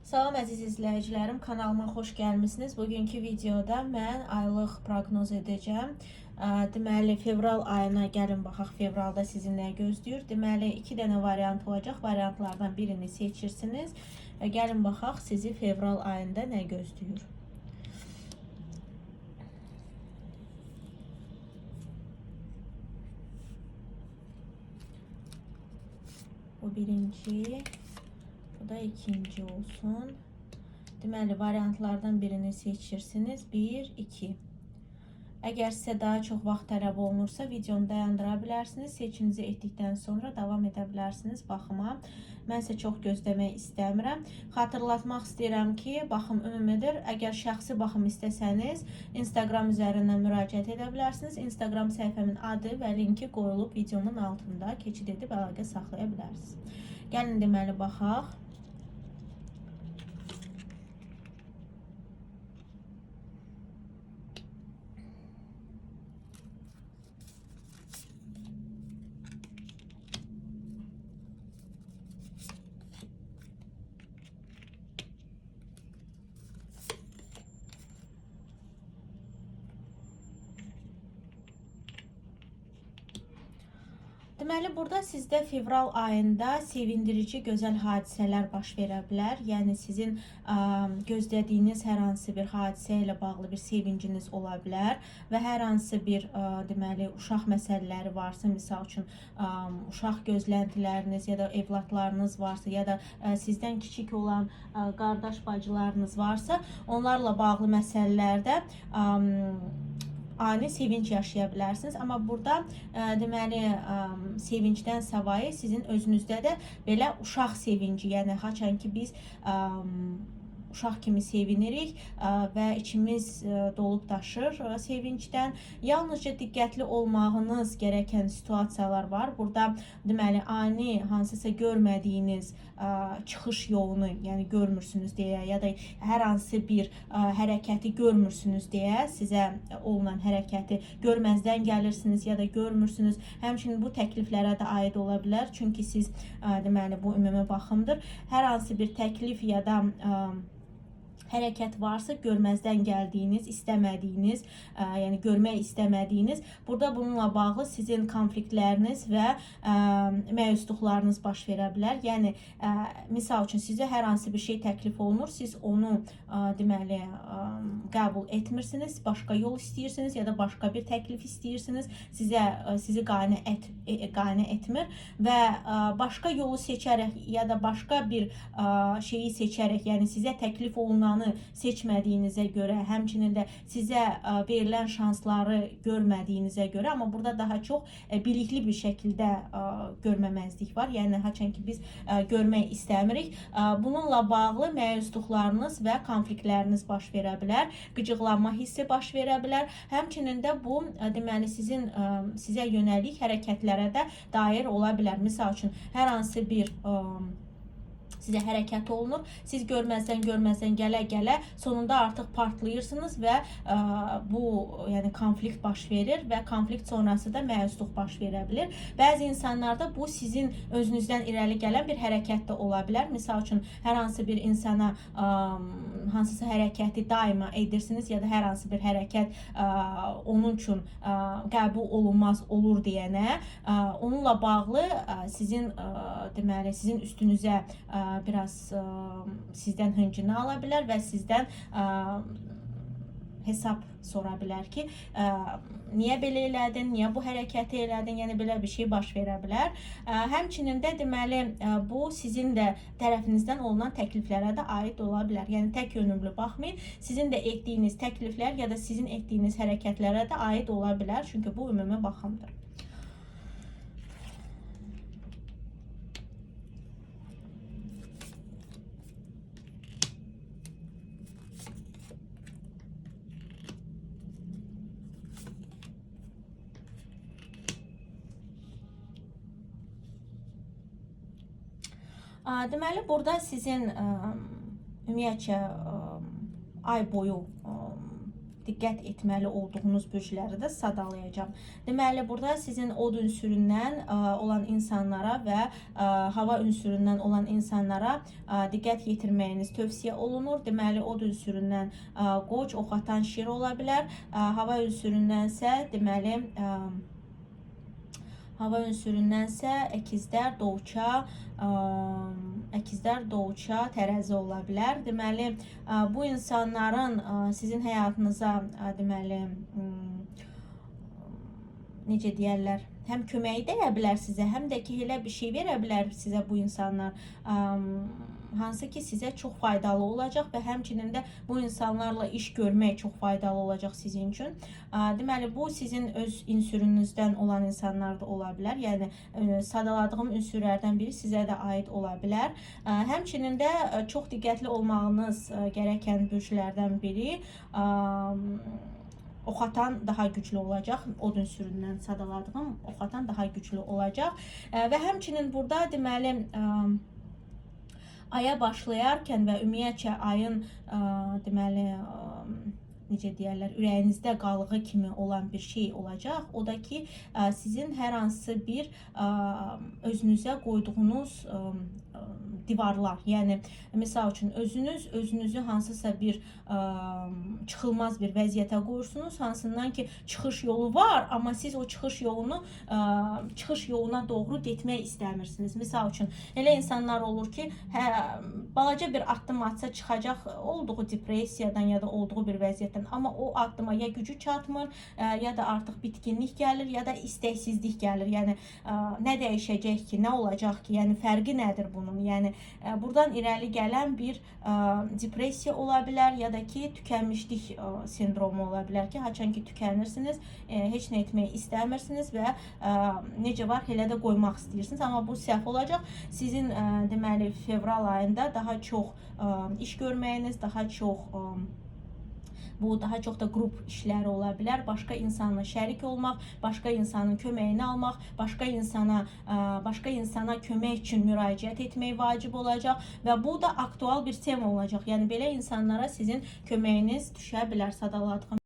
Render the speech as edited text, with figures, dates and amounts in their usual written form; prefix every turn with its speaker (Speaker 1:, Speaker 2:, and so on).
Speaker 1: Salam əziz izləyicilərim, kanalıma xoş gəlmisiniz. Bugünkü videoda mən aylıq proqnoz edəcəm. Deməli, fevral ayına gəlin baxaq, fevralda sizi nə gözləyir? Deməli, 2 dənə variant olacaq. Variantlardan birini seçirsiniz. Gəlin baxaq, sizi fevral ayında nə gözləyir? Bu birinci, bu da ikinci olsun. Deməli, variantlardan birini seçirsiniz. 1, 2. Əgər sizə daha çox vaxt tələb olunursa, videonu dayandıra bilərsiniz. Seçiminizi etdikdən sonra davam edə bilərsiniz baxıma. Mən isə çox gözləmək istəmirəm. Xatırlatmaq istəyirəm ki, baxım ümumidir. Əgər şəxsi baxım istəsəniz, Instagram üzərindən müraciət edə bilərsiniz. Instagram səhifəmin adı və linki qoyulub videomun altında. Keçid edib əlaqə saxlaya bilərsiniz. Gəlin deməli baxaq. Deməli, burada sizdə fevral ayında sevindirici, gözəl hadisələr baş verə bilər. Yəni, sizin gözlədiyiniz hər hansı bir hadisə ilə bağlı bir sevinciniz ola bilər və hər hansı bir, deməli, uşaq məsələləri varsa, misal üçün, uşaq gözləntiləriniz ya da evladlarınız varsa ya da sizdən kiçik olan qardaş bacılarınız varsa, onlarla bağlı məsələlərdə ani sevinç yaşaya bilərsiniz. Amma burada deməli sevincdən savayı sizin özünüzdə də belə uşaq sevinci, yəni haçan ki biz uşaq kimi sevinirik və içimiz dolub daşır sevincdən. Yalnızca diqqətli olmağınız gərəkən situasiyalar var. Burada deməli ani hansısa görmədiyiniz çıxış yolunu, yəni görmürsünüz deyə ya da hər hansı bir hərəkəti görmürsünüz deyə sizə olunan hərəkəti görməzdən gəlirsiniz ya da görmürsünüz. Həmçinin bu təkliflərə də aid ola bilər. Çünki siz deməli bu ümumi baxımdır. Hər hansı bir təklif ya da hərəkət varsa görməzdən gəldiyiniz, istəmədiyiniz, yəni görmək istəmədiyiniz, burada bununla bağlı sizin konfliktləriniz və məyusluqlarınız baş verə bilər. Yəni, misal üçün sizə hər hansı bir şey təklif olunur, siz onu deməli qəbul etmirsiniz, başqa yol istəyirsiniz ya da başqa bir təklif istəyirsiniz, sizi qane etmir və başqa yolu seçərək ya da başqa bir şeyi seçərək, yəni sizə təklif olunanı seçmədiyinizə görə, həmçinin də sizə verilən şansları görmədiyinizə görə, amma burada daha çox bilikli bir şəkildə görməməzlik var. Yəni, haçan ki biz görmək istəmirik. Bununla bağlı məyusluqlarınız və konfliktləriniz baş verə bilər, qıcıqlanma hissi baş verə bilər. Həmçinin də bu, deməli, sizə yönəlik hərəkətlərə də dair ola bilər. Misal üçün, hər hansı bir sizə hərəkət olunur, siz görməzdən gələ-gələ sonunda artıq partlayırsınız və bu, yəni konflikt baş verir və konflikt sonrası da məyusluq baş verə bilir. Bəzi insanlarda bu sizin özünüzdən irəli gələn bir hərəkət də ola bilər. Misal üçün, hər hansı bir insana hansısa hərəkəti daima edirsiniz ya da hər hansı bir hərəkət onun üçün qəbul olunmaz olur deyənə, onunla bağlı sizin deməli, sizin üstünüzə biraz sizdən hıncını ala bilər və sizdən hesab sora bilər ki, niyə belə elədin, niyə bu hərəkəti elədin, yəni belə bir şey baş verə bilər. Həmçinin də deməli, bu sizin də tərəfinizdən olunan təkliflərə də aid ola bilər. Yəni, tək yönümlü baxmayın, sizin də etdiyiniz təkliflər ya da sizin etdiyiniz hərəkətlərə də aid ola bilər. Çünki bu ümumi baxımdır. Deməli, burada sizin ümumiyyətcə ay boyu diqqət etməli olduğunuz bürcləri də sadalayacağam. Deməli, burada sizin od ünsüründən olan insanlara və hava ünsüründən olan insanlara diqqət yetirməyiniz tövsiyə olunur. Deməli, od ünsüründən qoç, ox atan şir ola bilər. Hava ünsüründənsə, deməli, əkizlər, doğuça, tərəzi ola bilər. Deməli, bu insanların sizin həyatınıza, deməli, necə deyərlər, həm köməyi dəyə bilər sizə, həm də ki, elə bir şey verə bilər sizə bu insanlar, hansı ki sizə çox faydalı olacaq və həmçinin də bu insanlarla iş görmək çox faydalı olacaq sizin üçün. Deməli, bu sizin öz ünsürünüzdən olan insanlar da ola bilər. Yəni, sadaladığım ünsürlərdən biri sizə də aid ola bilər. Həmçinin də çox diqqətli olmağınız gərəkən bürclərdən biri ox atan daha güclü olacaq. Od ünsüründən sadaladığım ox atan daha güclü olacaq. Və həmçinin burada deməli, aya başlayarkən və ümumiyyətcə ayın deməli, necə deyərlər, ürəyinizdə qalığı kimi olan bir şey olacaq. O da ki, sizin hər hansı bir özünüzə qoyduğunuz divarlar, yəni misal üçün özünüzü hansısa bir çıxılmaz bir vəziyyətə qoyursunuz, hansından ki çıxış yolu var, amma siz o çıxış yoluna doğru getmək istəmirsiniz. Misal üçün elə insanlar olur ki, balaca bir addım atsa çıxacaq olduğu depressiyadan ya da olduğu bir vəziyyətdən, amma o addıma ya gücü çatmır, ya da artıq bitkinlik gəlir, ya da istəksizlik gəlir. Yəni nə dəyişəcək ki, nə olacaq ki, yəni fərqi nədir bunun? Yəni buradan irəli gələn bir depressiya ola bilər, ya da ki tükənmişlik sindromu ola bilər ki, haçan ki tükənirsiniz, heç nə etmək istəmirsiniz və necə var, elə də qoymaq istəyirsiniz, amma bu səhv olacaq. Sizin deməli fevral ayında daha çox iş görməyiniz, daha çox da qrup işləri ola bilər. Başqa insanla şərik olmaq, başqa insanın köməyini almaq, başqa insana kömək üçün müraciət etmək vacib olacaq və bu da aktual bir tema olacaq. Yəni belə insanlara sizin köməyiniz düşə bilər. Sadaladığım